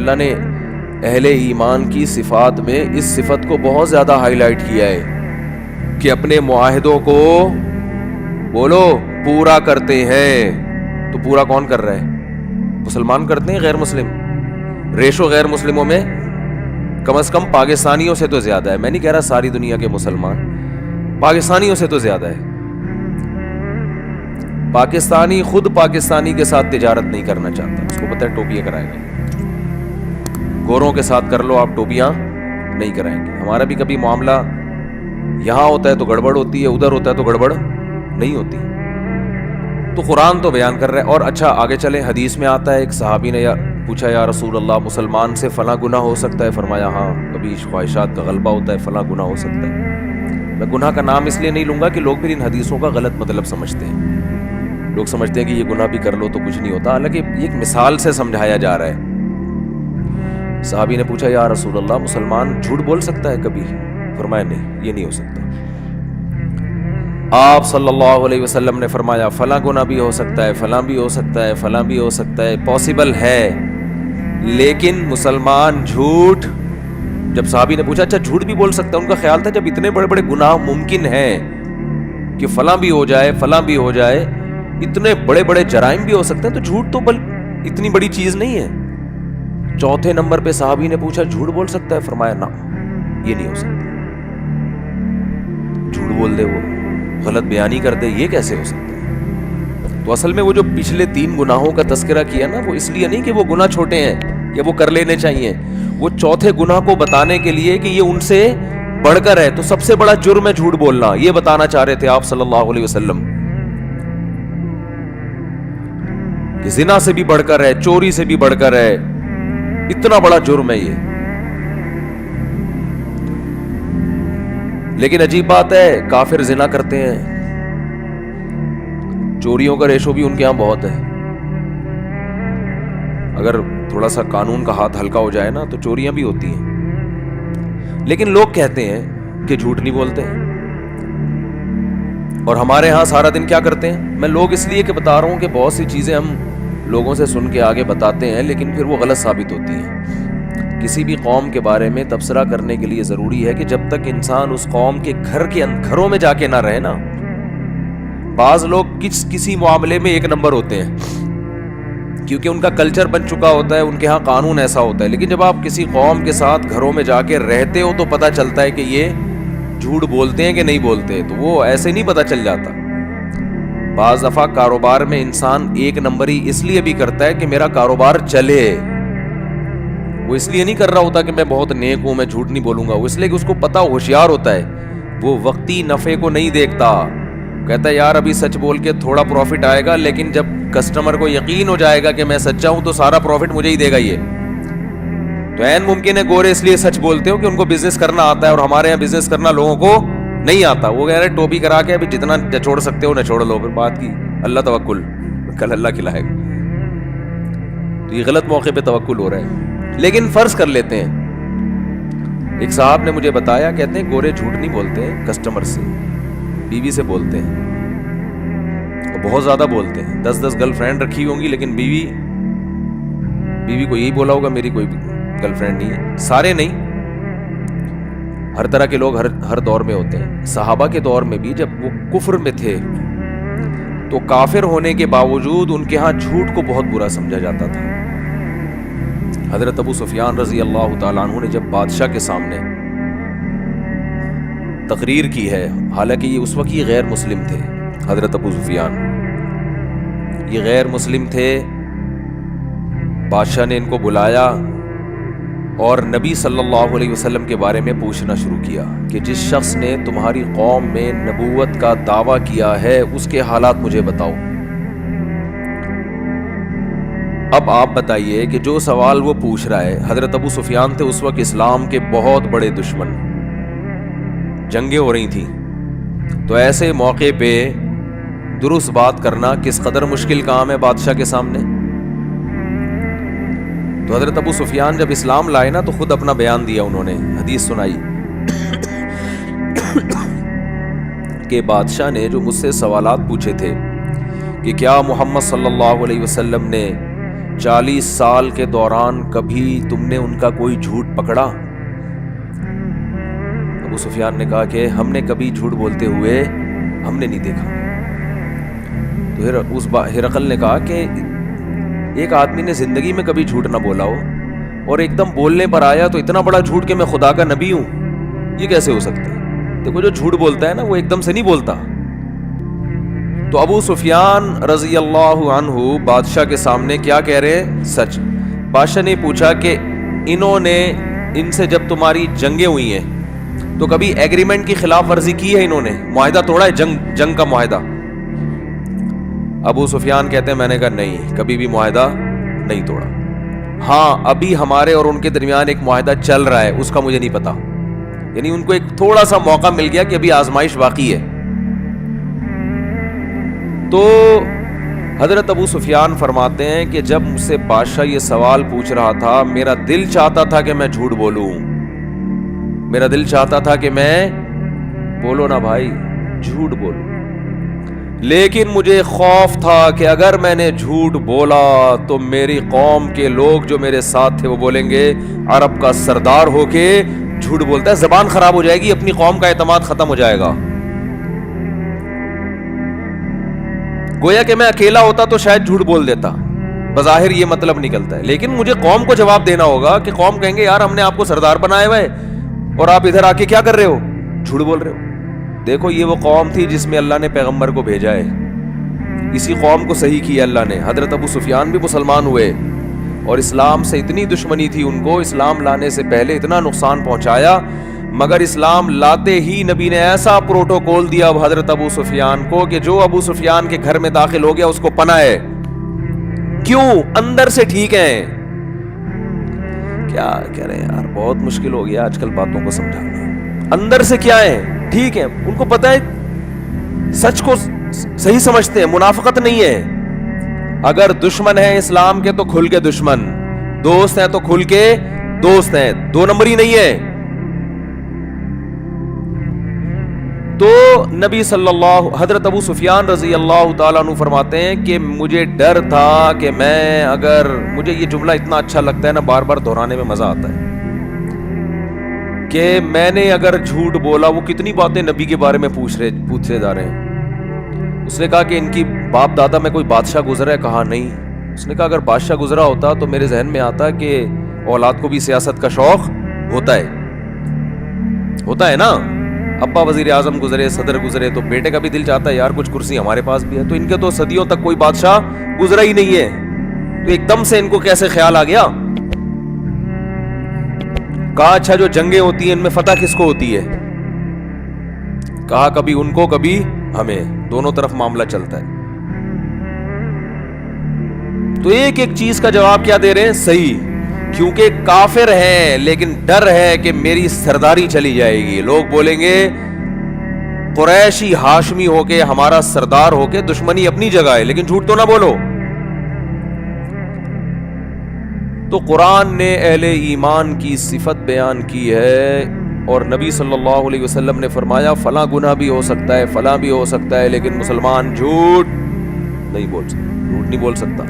اللہ نے اہل ایمان کی صفات میں اس صفت کو بہت زیادہ ہائی لائٹ کیا ہے کہ اپنے معاہدوں کو بولو پورا کرتے ہیں. تو پورا کون کر رہا ہے؟ مسلمان کرتے ہیں، غیر مسلم. ریشو غیر مسلموں میں کم از کم پاکستانیوں سے تو زیادہ ہے. میں نہیں کہہ رہا ساری دنیا کے مسلمان، پاکستانیوں سے تو زیادہ ہے. پاکستانی خود پاکستانی کے ساتھ تجارت نہیں کرنا چاہتا، اس کو پتہ ہے ٹوپیاں کرائے گا. گوروں کے ساتھ کر لو آپ، ٹوپیاں نہیں کرائیں گے. ہمارا بھی کبھی معاملہ یہاں ہوتا ہے تو گڑبڑ ہوتی ہے، ادھر ہوتا ہے تو گڑبڑ نہیں ہوتی. تو قرآن تو بیان کر رہا ہے. اور اچھا آگے چلیں، حدیث میں آتا ہے ایک صحابی نے پوچھا یا رسول اللہ مسلمان سے فلاں گناہ ہو سکتا ہے؟ فرمایا ہاں، کبھی خواہشات کا غلبہ ہوتا ہے، فلاں گناہ ہو سکتا ہے. میں گناہ کا نام اس لیے نہیں لوں گا کہ لوگ پھر ان حدیثوں کا غلط مطلب سمجھتے ہیں. لوگ سمجھتے ہیں کہ یہ گناہ بھی کر لو تو کچھ نہیں ہوتا، حالانکہ یہ ایک مثال سے سمجھایا جا رہا ہے. صحابی نے پوچھا یا رسول اللہ مسلمان جھوٹ بول سکتا ہے کبھی؟ فرمایا نہیں، یہ نہیں ہو سکتا. آپ صلی اللہ علیہ وسلم نے فرمایا فلاں گناہ بھی ہو سکتا ہے، فلاں بھی ہو سکتا ہے، فلاں بھی ہو سکتا ہے، پاسبل ہے. لیکن مسلمان جھوٹ، جب صحابی نے پوچھا اچھا جھوٹ بھی بول سکتا ہے، ان کا خیال تھا جب اتنے بڑے بڑے گناہ ممکن ہیں کہ فلاں بھی ہو جائے، فلاں بھی ہو جائے، اتنے بڑے بڑے جرائم بھی ہو سکتے ہیں، تو جھوٹ تو اتنی بڑی چیز نہیں ہے. چوتھے نمبر پہ صحابی نے پوچھا جھوٹ بول سکتا ہے؟ فرمایا نہ، یہ نہیں ہو سکتا. جھوٹ بول دے، وہ غلط بیانی کر دے، یہ کیسے ہو سکتا ہے؟ تو اصل میں وہ جو پچھلے 3 گناہوں کا تذکرہ کیا نا، وہ اس لیے نہیں کہ وہ گناہ چھوٹے ہیں یا وہ کر لینے چاہیے، وہ چوتھے گناہ کو بتانے کے لیے کہ یہ ان سے بڑھ کر ہے. تو سب سے بڑا جرم ہے جھوٹ بولنا، یہ بتانا چاہ رہے تھے آپ صلی اللہ علیہ وسلم کہ زنا سے بھی بڑھ کر ہے، چوری سے بھی بڑھ کر ہے، اتنا بڑا جرم ہے یہ. لیکن عجیب بات ہے، کافر زنا کرتے ہیں، چوریوں کا ریشو بھی ان کے ہاں بہت ہے. اگر تھوڑا سا قانون کا ہاتھ ہلکا ہو جائے نا تو چوریاں بھی ہوتی ہیں. لیکن لوگ کہتے ہیں کہ جھوٹ نہیں بولتے ہیں. اور ہمارے ہاں سارا دن کیا کرتے ہیں؟ میں لوگ اس لیے کہ بتا رہا ہوں کہ بہت سی چیزیں ہم لوگوں سے سن کے آگے بتاتے ہیں لیکن پھر وہ غلط ثابت ہوتی ہیں. کسی بھی قوم کے بارے میں تبصرہ کرنے کے لیے ضروری ہے کہ جب تک انسان اس قوم کے گھروں میں جا کے نہ رہے نا. بعض لوگ کسی معاملے میں 1 نمبر ہوتے ہیں کیونکہ ان کا کلچر بن چکا ہوتا ہے، ان کے ہاں قانون ایسا ہوتا ہے. لیکن جب آپ کسی قوم کے ساتھ گھروں میں جا کے رہتے ہو تو پتہ چلتا ہے کہ یہ جھوٹ بولتے ہیں کہ نہیں بولتے. تو وہ ایسے نہیں پتہ چل جاتا. بعض دفعہ کاروبار میں انسان 1 نمبری اس لیے بھی کرتا ہے کہ میرا کاروبار چلے. وہ اس لیے نہیں کر رہا ہوتا کہ میں بہت نیک ہوں، میں جھوٹ نہیں بولوں گا. وہ اس لیے کہ اس کو پتہ، ہوشیار ہوتا ہے، وہ وقتی نفع کو نہیں دیکھتا. کہتا ہے یار ابھی سچ بول کے تھوڑا پروفٹ آئے گا، لیکن جب کسٹمر کو یقین ہو جائے گا کہ میں سچا ہوں تو سارا پروفٹ مجھے ہی دے گا. یہ تو عین ممکن ہے گورے اس لیے سچ بولتے ہو کہ ان کو بزنس کرنا آتا ہے، اور ہمارے یہاں بزنس کرنا لوگوں کو نہیں آتا. وہ کہہ رہے ٹوپی کرا کے ابھی جتنا چھوڑ سکتے ہو نہ چھوڑ لو، پھر بات کی اللہ توکل، کل اللہ کھلائے گا. تو یہ غلط موقع پہ توکل ہو رہا ہے. لیکن فرض کر لیتے ہیں، ایک صاحب نے مجھے بتایا، کہتے ہیں گورے جھوٹ نہیں بولتے ہیں کسٹمر سے، بیوی سے بولتے ہیں، اور بہت زیادہ بولتے ہیں. 10 گرل فرینڈ رکھی ہوں گی لیکن بیوی کو یہی بولا ہوگا میری کوئی گرل فرینڈ نہیں ہے. سارے نہیں، ہر طرح کے لوگ ہر دور میں ہوتے ہیں. صحابہ کے دور میں بھی جب وہ کفر میں تھے تو کافر ہونے کے باوجود ان کے ہاں جھوٹ کو بہت برا سمجھا جاتا تھا. حضرت ابو سفیان رضی اللہ تعالیٰ عنہ نے جب بادشاہ کے سامنے تقریر کی ہے، حالانکہ یہ اس وقت یہ غیر مسلم تھے، حضرت ابو سفیان یہ غیر مسلم تھے. بادشاہ نے ان کو بلایا اور نبی صلی اللہ علیہ وسلم کے بارے میں پوچھنا شروع کیا کہ جس شخص نے تمہاری قوم میں نبوت کا دعویٰ کیا ہے اس کے حالات مجھے بتاؤ. اب آپ بتائیے کہ جو سوال وہ پوچھ رہا ہے، حضرت ابو سفیان تھے اس وقت اسلام کے بہت بڑے دشمن، جنگیں ہو رہی تھیں. تو ایسے موقع پہ درست بات کرنا کس قدر مشکل کام ہے بادشاہ کے سامنے. تو حضرت ابو سفیان جب اسلام لائے نا تو خود اپنا بیان دیا، انہوں نے حدیث سنائی کہ بادشاہ نے جو مجھ سے سوالات پوچھے تھے کہ کیا محمد صلی اللہ علیہ وسلم نے 40 سال کے دوران کبھی تم نے ان کا کوئی جھوٹ پکڑا؟ ابو سفیان نے کہا کہ ہم نے کبھی جھوٹ بولتے ہوئے ہم نے نہیں دیکھا۔ تو اس ہرقل نے کہا کہ ایک آدمی نے زندگی میں کبھی جھوٹ نہ بولا ہو اور ایک دم بولنے پر آیا تو اتنا بڑا جھوٹ کہ میں خدا کا نبی ہوں، یہ کیسے ہو سکتا ہے؟ دیکھو جو جھوٹ بولتا ہے نا وہ ایک دم سے نہیں بولتا۔ تو ابو سفیان رضی اللہ عنہ بادشاہ کے سامنے کیا کہہ رہے ہیں؟ سچ۔ بادشاہ نے پوچھا کہ انہوں نے ان سے جب تمہاری جنگیں ہوئی ہیں تو کبھی ایگریمنٹ کی خلاف ورزی کی ہے؟ انہوں نے معاہدہ توڑا ہے، جنگ کا معاہدہ؟ ابو سفیان کہتے ہیں میں نے کہا نہیں، کبھی بھی معاہدہ نہیں توڑا۔ ہاں ابھی ہمارے اور ان کے درمیان ایک معاہدہ چل رہا ہے، اس کا مجھے نہیں پتا۔ یعنی ان کو ایک تھوڑا سا موقع مل گیا کہ ابھی آزمائش باقی ہے۔ تو حضرت ابو سفیان فرماتے ہیں کہ جب مجھ سے بادشاہ یہ سوال پوچھ رہا تھا میرا دل چاہتا تھا کہ میں جھوٹ بولوں، میرا دل چاہتا تھا کہ میں بولو نا بھائی جھوٹ بولو، لیکن مجھے خوف تھا کہ اگر میں نے جھوٹ بولا تو میری قوم کے لوگ جو میرے ساتھ تھے وہ بولیں گے عرب کا سردار ہو کے جھوٹ بولتا ہے، زبان خراب ہو جائے گی، اپنی قوم کا اعتماد ختم ہو جائے گا۔ گویا کہ میں اکیلا ہوتا تو شاید جھوٹ بول دیتا، بظاہر یہ مطلب نکلتا ہے، لیکن مجھے قوم کو جواب دینا ہوگا کہ قوم کہیں گے یار ہم نے آپ کو سردار بنایا ہوا ہے اور آپ ادھر آ کے کیا کر رہے ہو؟ جھوٹ بول رہے ہو۔ دیکھو یہ وہ قوم تھی جس میں اللہ نے پیغمبر کو بھیجا ہے، اسی قوم کو صحیح کیا اللہ نے۔ حضرت ابو سفیان بھی مسلمان ہوئے اور اسلام سے اتنی دشمنی تھی ان کو، اسلام لانے سے پہلے اتنا نقصان پہنچایا، مگر اسلام لاتے ہی نبی نے ایسا پروٹوکول دیا اب حضرت ابو سفیان کو کہ جو ابو سفیان کے گھر میں داخل ہو گیا اس کو پناہ ہے۔ کیوں؟ اندر سے ٹھیک ہیں۔ کیا کہہ رہے ہیں یار، بہت مشکل ہو گیا آج کل باتوں کو سمجھانا۔ اندر سے کیا ہے؟ ٹھیک ہے، ان کو پتہ ہے، سچ کو صحیح سمجھتے ہیں، منافقت نہیں ہے۔ اگر دشمن ہیں اسلام کے تو کھل کے دشمن، دوست ہیں تو کھل کے دوست ہیں، دو نمبری نہیں ہے۔ تو نبی صلی اللہ حضرت ابو سفیان رضی اللہ تعالیٰ عنہ فرماتے ہیں کہ مجھے ڈر تھا کہ میں اگر، مجھے یہ جملہ اتنا اچھا لگتا ہے نا، بار بار دہرانے میں مزہ آتا ہے، کہ میں نے اگر جھوٹ بولا، وہ کتنی باتیں نبی کے بارے میں پوچھے جا رہے ہیں۔ اس نے کہا کہ ان کی باپ دادا میں کوئی بادشاہ گزرا ہے؟ کہا نہیں۔ اس نے کہا اگر بادشاہ گزرا ہوتا تو میرے ذہن میں آتا کہ اولاد کو بھی سیاست کا شوق ہوتا ہے نا، ابا وزیر اعظم گزرے، صدر گزرے تو بیٹے کا بھی دل چاہتا ہے یار کچھ کرسی ہمارے پاس بھی ہے۔ تو ان کے تو صدیوں تک کوئی بادشاہ گزرا ہی نہیں ہے، تو ایک دم سے ان کو کیسے خیال آ گیا؟ کہا اچھا جو جنگیں ہوتی ہیں ان میں فتح کس کو ہوتی ہے؟ کہا کبھی ان کو کبھی ہمیں، دونوں طرف معاملہ چلتا ہے۔ تو ایک ایک چیز کا جواب کیا دے رہے ہیں؟ صحیح، کیونکہ کافر ہیں لیکن ڈر ہے کہ میری سرداری چلی جائے گی، لوگ بولیں گے قریشی ہاشمی ہو کے ہمارا سردار ہو کے، دشمنی اپنی جگہ ہے لیکن جھوٹ تو نہ بولو۔ تو قرآن نے اہل ایمان کی صفت بیان کی ہے، اور نبی صلی اللہ علیہ وسلم نے فرمایا فلاں گناہ بھی ہو سکتا ہے، فلاں بھی ہو سکتا ہے، لیکن مسلمان جھوٹ نہیں بول سکتا، جھوٹ نہیں بول سکتا۔